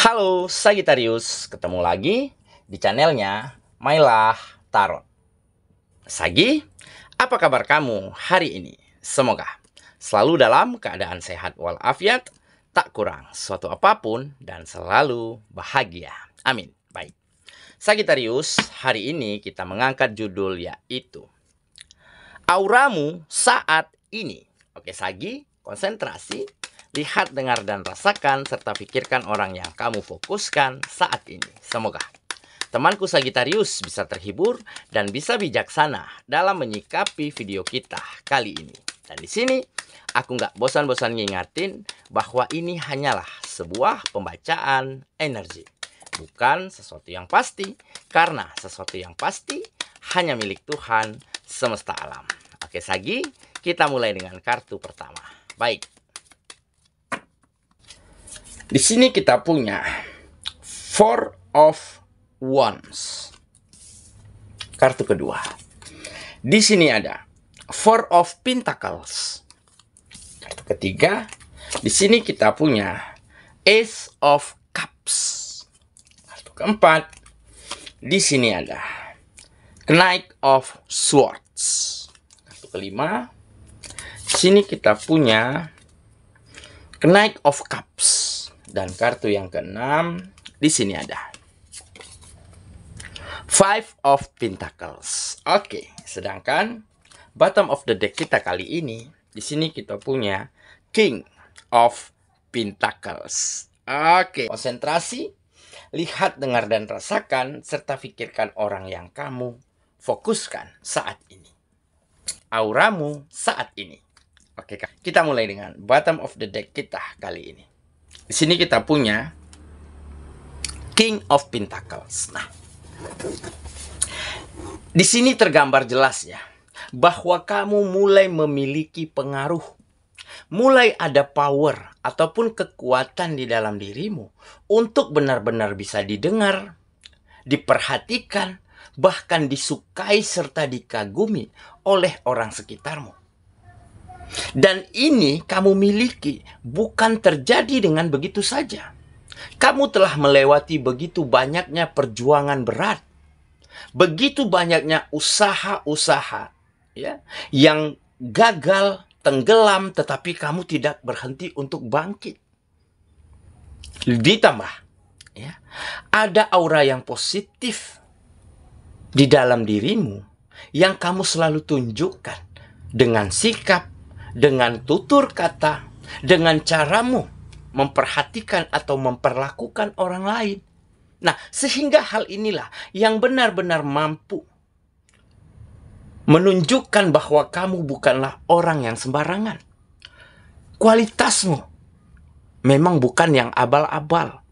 Halo Sagittarius, ketemu lagi di channelnya Mailah Tarot. Sagi, apa kabar kamu hari ini? Semoga selalu dalam keadaan sehat walafiat, tak kurang suatu apapun, dan selalu bahagia. Amin. Baik, Sagittarius, hari ini kita mengangkat judul yaitu Auramu Saat Ini. Oke Sagi, konsentrasi. Lihat, dengar, dan rasakan, serta pikirkan orang yang kamu fokuskan saat ini. Semoga temanku Sagittarius bisa terhibur dan bisa bijaksana dalam menyikapi video kita kali ini. Dan di sini, aku nggak bosan-bosan ngingatin bahwa ini hanyalah sebuah pembacaan energi. Bukan sesuatu yang pasti, karena sesuatu yang pasti hanya milik Tuhan semesta alam. Oke Sagi, kita mulai dengan kartu pertama. Baik. Di sini kita punya Four of Wands. Kartu kedua. Di sini ada Four of Pentacles. Kartu ketiga. Di sini kita punya Ace of Cups. Kartu keempat. Di sini ada Knight of Swords. Kartu kelima. Di sini kita punya Knight of Cups. Dan kartu yang keenam, di sini ada Five of Pentacles. Oke, sedangkan bottom of the deck kita kali ini, di sini kita punya King of Pentacles. Oke, konsentrasi, lihat, dengar, dan rasakan, serta pikirkan orang yang kamu fokuskan saat ini. Auramu saat ini. Oke, kita mulai dengan bottom of the deck kita kali ini. Di sini kita punya King of Pentacles. Nah, di sini tergambar jelas ya, bahwa kamu mulai memiliki pengaruh, mulai ada power ataupun kekuatan di dalam dirimu untuk benar-benar bisa didengar, diperhatikan, bahkan disukai serta dikagumi oleh orang sekitarmu. Dan ini kamu miliki, bukan terjadi dengan begitu saja. Kamu telah melewati begitu banyaknya perjuangan berat, begitu banyaknya usaha-usaha ya, yang gagal, tenggelam, tetapi kamu tidak berhenti untuk bangkit. Ditambah ya, ada aura yang positif di dalam dirimu yang kamu selalu tunjukkan dengan sikap, dengan tutur kata, dengan caramu memperhatikan atau memperlakukan orang lain. Nah, sehingga hal inilah yang benar-benar mampu menunjukkan bahwa kamu bukanlah orang yang sembarangan. Kualitasmu memang bukan yang abal-abal.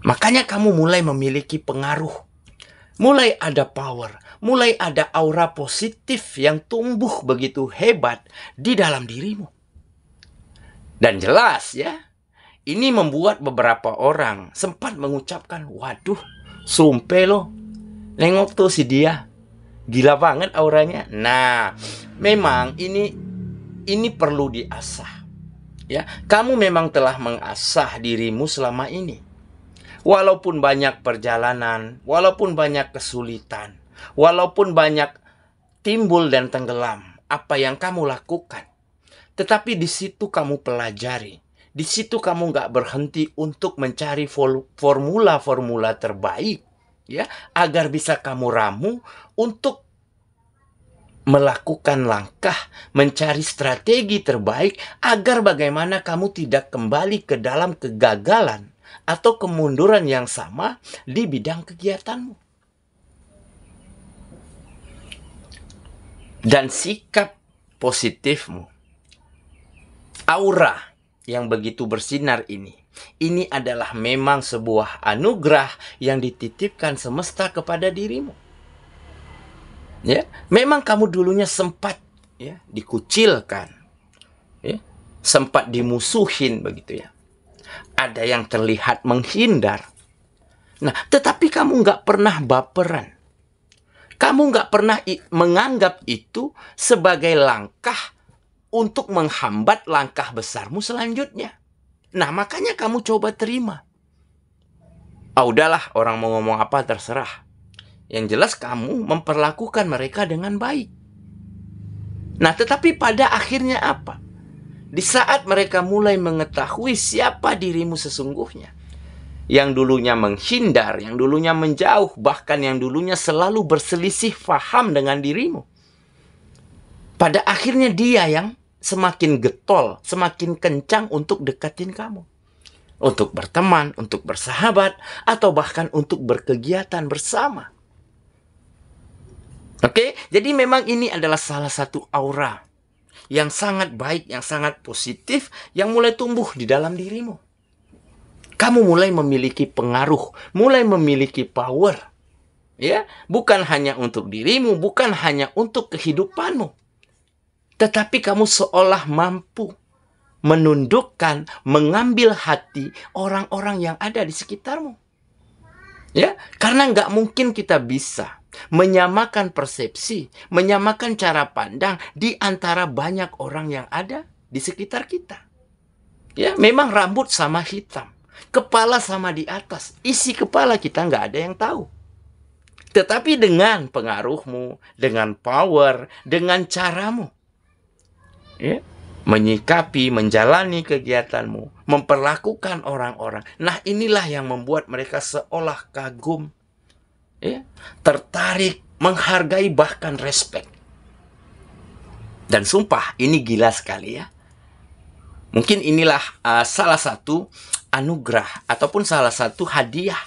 Makanya kamu mulai memiliki pengaruh, mulai ada power, mulai ada aura positif yang tumbuh begitu hebat di dalam dirimu. Dan jelas ya, ini membuat beberapa orang sempat mengucapkan, waduh, sumpah loh, nengok tuh si dia, gila banget auranya. Nah, memang ini perlu diasah. Ya, kamu memang telah mengasah dirimu selama ini. Walaupun banyak perjalanan, walaupun banyak kesulitan, walaupun banyak timbul dan tenggelam apa yang kamu lakukan, tetapi di situ kamu pelajari, di situ kamu nggak berhenti untuk mencari formula-formula terbaik, ya, agar bisa kamu ramu untuk melakukan langkah, mencari strategi terbaik agar bagaimana kamu tidak kembali ke dalam kegagalan atau kemunduran yang sama di bidang kegiatanmu. Dan sikap positifmu, aura yang begitu bersinar ini adalah memang sebuah anugerah yang dititipkan semesta kepada dirimu. Ya, memang kamu dulunya sempat ya dikucilkan, ya, sempat dimusuhin begitu ya. Ada yang terlihat menghindar. Nah, tetapi kamu nggak pernah baperan. Kamu nggak pernah menganggap itu sebagai langkah untuk menghambat langkah besarmu selanjutnya. Nah, makanya kamu coba terima. Udahlah, orang mau ngomong apa terserah. Yang jelas kamu memperlakukan mereka dengan baik. Nah, tetapi pada akhirnya apa? Di saat mereka mulai mengetahui siapa dirimu sesungguhnya, yang dulunya menghindar, yang dulunya menjauh, bahkan yang dulunya selalu berselisih faham dengan dirimu, pada akhirnya dia yang semakin getol, semakin kencang untuk deketin kamu. Untuk berteman, untuk bersahabat, atau bahkan untuk berkegiatan bersama. Oke, jadi memang ini adalah salah satu aura yang sangat baik, yang sangat positif, yang mulai tumbuh di dalam dirimu. Kamu mulai memiliki pengaruh, mulai memiliki power. Ya, bukan hanya untuk dirimu, bukan hanya untuk kehidupanmu. Tetapi kamu seolah mampu menundukkan, mengambil hati orang-orang yang ada di sekitarmu. Ya, karena nggak mungkin kita bisa menyamakan persepsi, menyamakan cara pandang di antara banyak orang yang ada di sekitar kita. Ya, memang rambut sama hitam, kepala sama di atas, isi kepala kita nggak ada yang tahu. Tetapi dengan pengaruhmu, dengan power, dengan caramu, ya, menyikapi, menjalani kegiatanmu, memperlakukan orang-orang. Nah, inilah yang membuat mereka seolah kagum, ya, tertarik, menghargai, bahkan respect. Dan sumpah, ini gila sekali ya. Mungkin inilah salah satu anugerah ataupun salah satu hadiah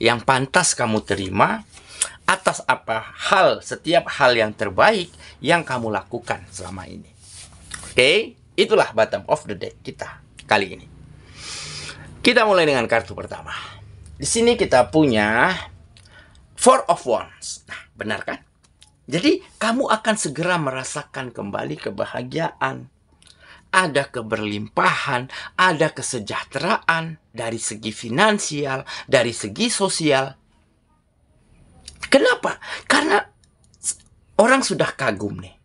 yang pantas kamu terima atas setiap hal yang terbaik yang kamu lakukan selama ini. Oke, itulah bottom of the deck kita kali ini. Kita mulai dengan kartu pertama. Di sini kita punya Four of Wands. Nah, benar kan? Jadi, kamu akan segera merasakan kembali kebahagiaan. Ada keberlimpahan, ada kesejahteraan dari segi finansial, dari segi sosial. Kenapa? Karena orang sudah kagum nih.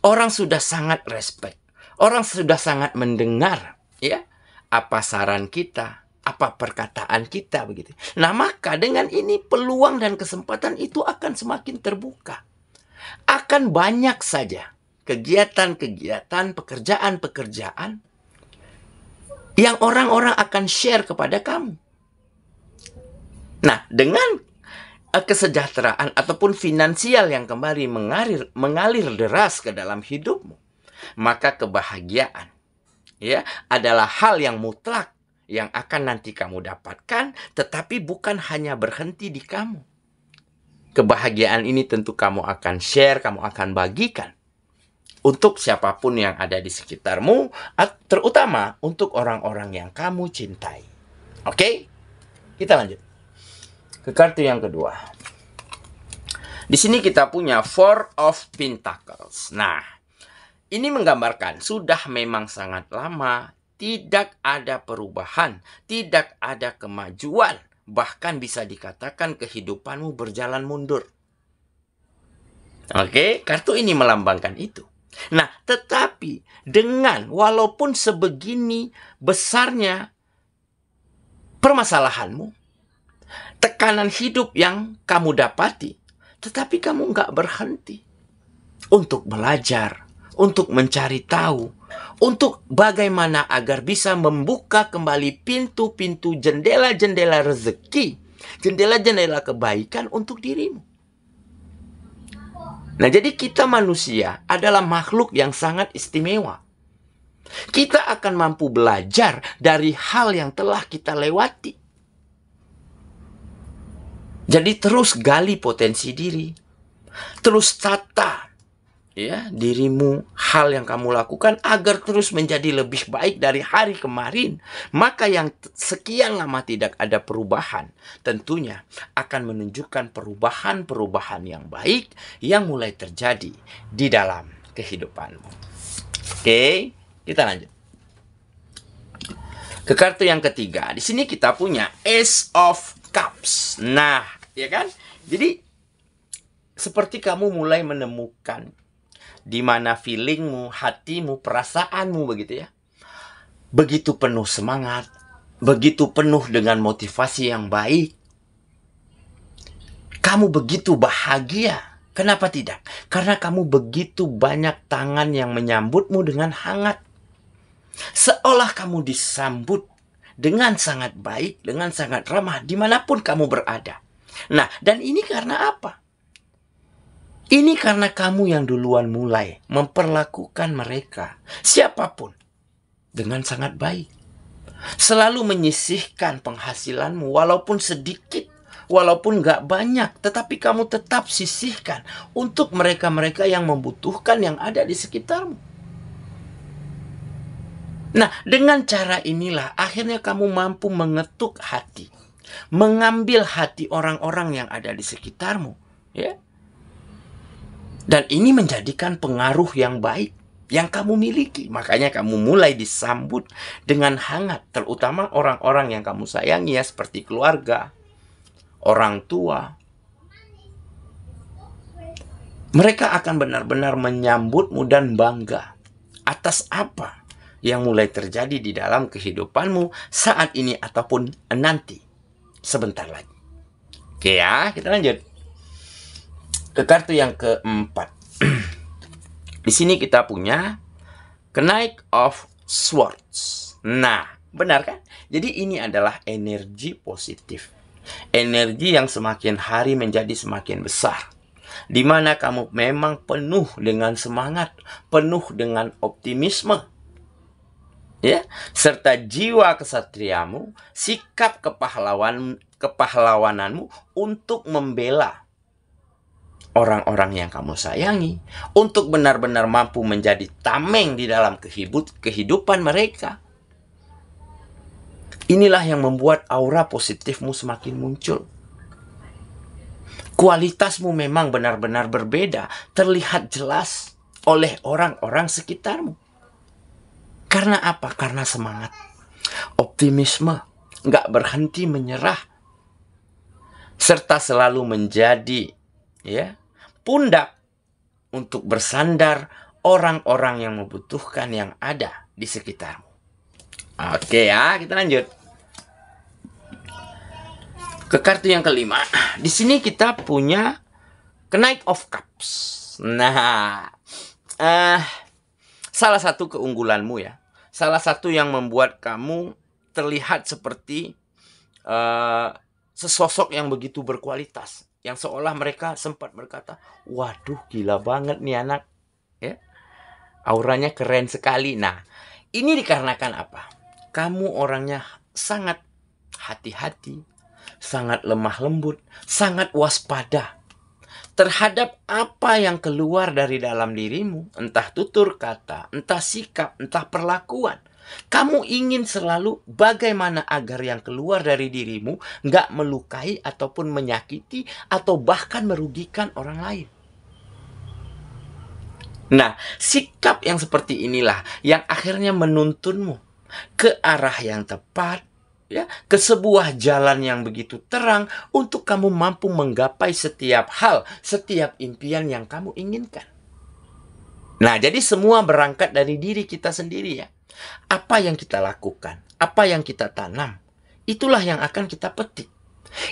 Orang sudah sangat respect. Orang sudah sangat mendengar, ya, apa saran kita, apa perkataan kita begitu. Nah, maka dengan ini peluang dan kesempatan itu akan semakin terbuka. Akan banyak saja kegiatan-kegiatan, pekerjaan-pekerjaan yang orang-orang akan share kepada kamu. Nah, dengan kesejahteraan ataupun finansial yang kembali mengalir deras ke dalam hidupmu, maka kebahagiaan, ya, adalah hal yang mutlak yang akan nanti kamu dapatkan, tetapi bukan hanya berhenti di kamu. Kebahagiaan ini tentu kamu akan share, kamu akan bagikan untuk siapapun yang ada di sekitarmu, terutama untuk orang-orang yang kamu cintai. Oke? Kita lanjut ke kartu yang kedua. Di sini kita punya Four of Pentacles. Nah, ini menggambarkan sudah memang sangat lama tidak ada perubahan, tidak ada kemajuan, bahkan bisa dikatakan kehidupanmu berjalan mundur. Oke, kartu ini melambangkan itu. Nah, tetapi dengan walaupun sebegini besarnya permasalahanmu, tekanan hidup yang kamu dapati, tetapi kamu nggak berhenti untuk belajar, untuk mencari tahu, untuk bagaimana agar bisa membuka kembali pintu-pintu, jendela-jendela rezeki, jendela-jendela kebaikan untuk dirimu. Nah, jadi kita manusia adalah makhluk yang sangat istimewa. Kita akan mampu belajar dari hal yang telah kita lewati. Jadi terus gali potensi diri. Terus tata, ya, dirimu, hal yang kamu lakukan agar terus menjadi lebih baik dari hari kemarin. Maka yang sekian lama tidak ada perubahan, tentunya akan menunjukkan perubahan-perubahan yang baik yang mulai terjadi di dalam kehidupanmu. Oke, kita lanjut ke kartu yang ketiga. Di sini kita punya Ace of Cups. Nah, ya kan? Jadi seperti kamu mulai menemukan di mana feelingmu, hatimu, perasaanmu begitu ya, begitu penuh semangat, begitu penuh dengan motivasi yang baik. Kamu begitu bahagia. Kenapa tidak? Karena kamu begitu banyak tangan yang menyambutmu dengan hangat. Seolah kamu disambut dengan sangat baik, dengan sangat ramah, dimanapun kamu berada. Nah, dan ini karena apa? Ini karena kamu yang duluan mulai memperlakukan mereka, siapapun, dengan sangat baik. Selalu menyisihkan penghasilanmu, walaupun sedikit, walaupun gak banyak, tetapi kamu tetap sisihkan untuk mereka-mereka yang membutuhkan yang ada di sekitarmu. Nah, dengan cara inilah akhirnya kamu mampu mengetuk hati, mengambil hati orang-orang yang ada di sekitarmu, ya. Dan ini menjadikan pengaruh yang baik yang kamu miliki. Makanya kamu mulai disambut dengan hangat, terutama orang-orang yang kamu sayangi, ya, seperti keluarga, orang tua. Mereka akan benar-benar menyambutmu dan bangga atas apa yang mulai terjadi di dalam kehidupanmu saat ini ataupun nanti sebentar lagi. Oke ya, kita lanjut ke kartu yang keempat. Di sini kita punya Knight of Swords. Nah, benar kan? Jadi ini adalah energi positif. Energi yang semakin hari menjadi semakin besar. Di mana kamu memang penuh dengan semangat, penuh dengan optimisme. Ya, serta jiwa kesatriamu, sikap kepahlawananmu untuk membela orang-orang yang kamu sayangi, untuk benar-benar mampu menjadi tameng di dalam kehidupan mereka. Inilah yang membuat aura positifmu semakin muncul. Kualitasmu memang benar-benar berbeda, terlihat jelas oleh orang-orang sekitarmu. Karena apa? Karena semangat, optimisme, nggak berhenti menyerah, serta selalu menjadi, ya, pundak untuk bersandar orang-orang yang membutuhkan yang ada di sekitarmu. Oke ya, kita lanjut ke kartu yang kelima. Di sini kita punya Knight of Cups. Nah, salah satu keunggulanmu, ya, salah satu yang membuat kamu terlihat seperti sesosok yang begitu berkualitas, yang seolah mereka sempat berkata, waduh, gila banget nih anak, ya, auranya keren sekali. Nah, ini dikarenakan apa? Kamu orangnya sangat hati-hati, sangat lemah lembut, sangat waspada terhadap apa yang keluar dari dalam dirimu, entah tutur kata, entah sikap, entah perlakuan. Kamu ingin selalu bagaimana agar yang keluar dari dirimu nggak melukai ataupun menyakiti atau bahkan merugikan orang lain. Nah, sikap yang seperti inilah yang akhirnya menuntunmu ke arah yang tepat, ya, ke sebuah jalan yang begitu terang untuk kamu mampu menggapai setiap hal, setiap impian yang kamu inginkan. Nah, jadi semua berangkat dari diri kita sendiri, ya. Apa yang kita lakukan, apa yang kita tanam, itulah yang akan kita petik.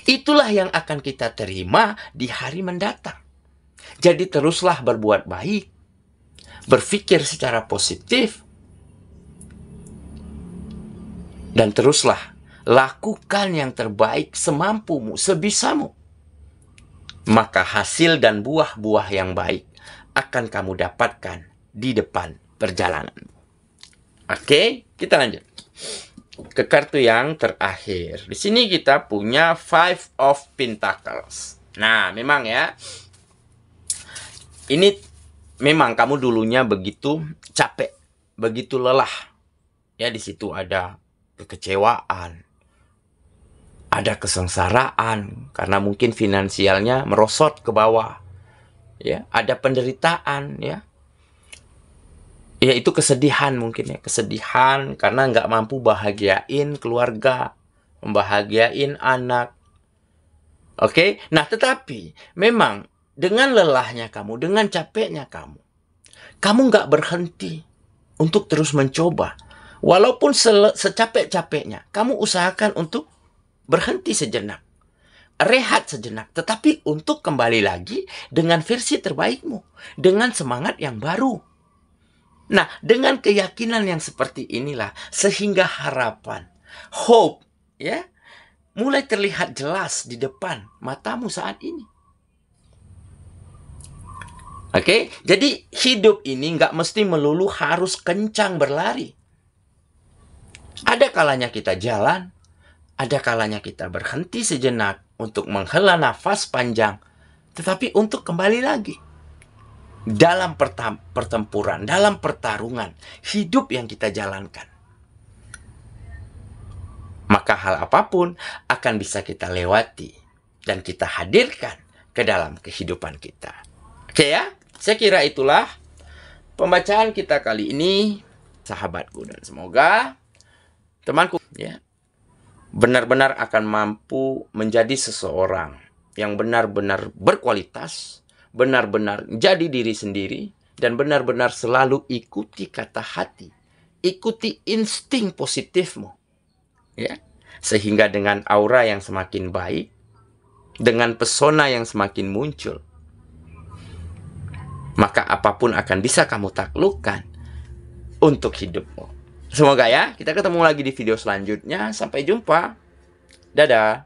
Itulah yang akan kita terima di hari mendatang. Jadi teruslah berbuat baik, berpikir secara positif, dan teruslah lakukan yang terbaik semampumu, sebisamu. Maka hasil dan buah-buah yang baik akan kamu dapatkan di depan perjalanan. Oke, kita lanjut ke kartu yang terakhir. Di sini kita punya Five of Pentacles. Nah, memang ya, ini memang kamu dulunya begitu capek, begitu lelah. Ya, di situ ada kekecewaan, ada kesengsaraan karena mungkin finansialnya merosot ke bawah. Ya, ada penderitaan, ya. Ya, itu kesedihan mungkin, ya, kesedihan karena nggak mampu bahagiain keluarga, membahagiain anak. Oke, nah tetapi memang dengan lelahnya kamu, dengan capeknya kamu nggak berhenti untuk terus mencoba. Walaupun secapek-capeknya, kamu usahakan untuk berhenti sejenak, rehat sejenak, tetapi untuk kembali lagi dengan versi terbaikmu, dengan semangat yang baru. Nah, dengan keyakinan yang seperti inilah, sehingga harapan, hope, ya, mulai terlihat jelas di depan matamu saat ini. Oke, jadi hidup ini nggak mesti melulu harus kencang berlari. Ada kalanya kita jalan, ada kalanya kita berhenti sejenak untuk menghela nafas panjang, tetapi untuk kembali lagi. Dalam pertempuran, dalam pertarungan hidup yang kita jalankan. Maka hal apapun akan bisa kita lewati dan kita hadirkan ke dalam kehidupan kita. Oke ya, saya kira itulah pembacaan kita kali ini, sahabatku, dan semoga temanku ya benar-benar akan mampu menjadi seseorang yang benar-benar berkualitas, benar-benar jadi diri sendiri, dan benar-benar selalu ikuti kata hati, ikuti insting positifmu, ya, sehingga dengan aura yang semakin baik, dengan pesona yang semakin muncul, maka apapun akan bisa kamu taklukkan untuk hidupmu. Semoga ya, kita ketemu lagi di video selanjutnya. Sampai jumpa. Dadah.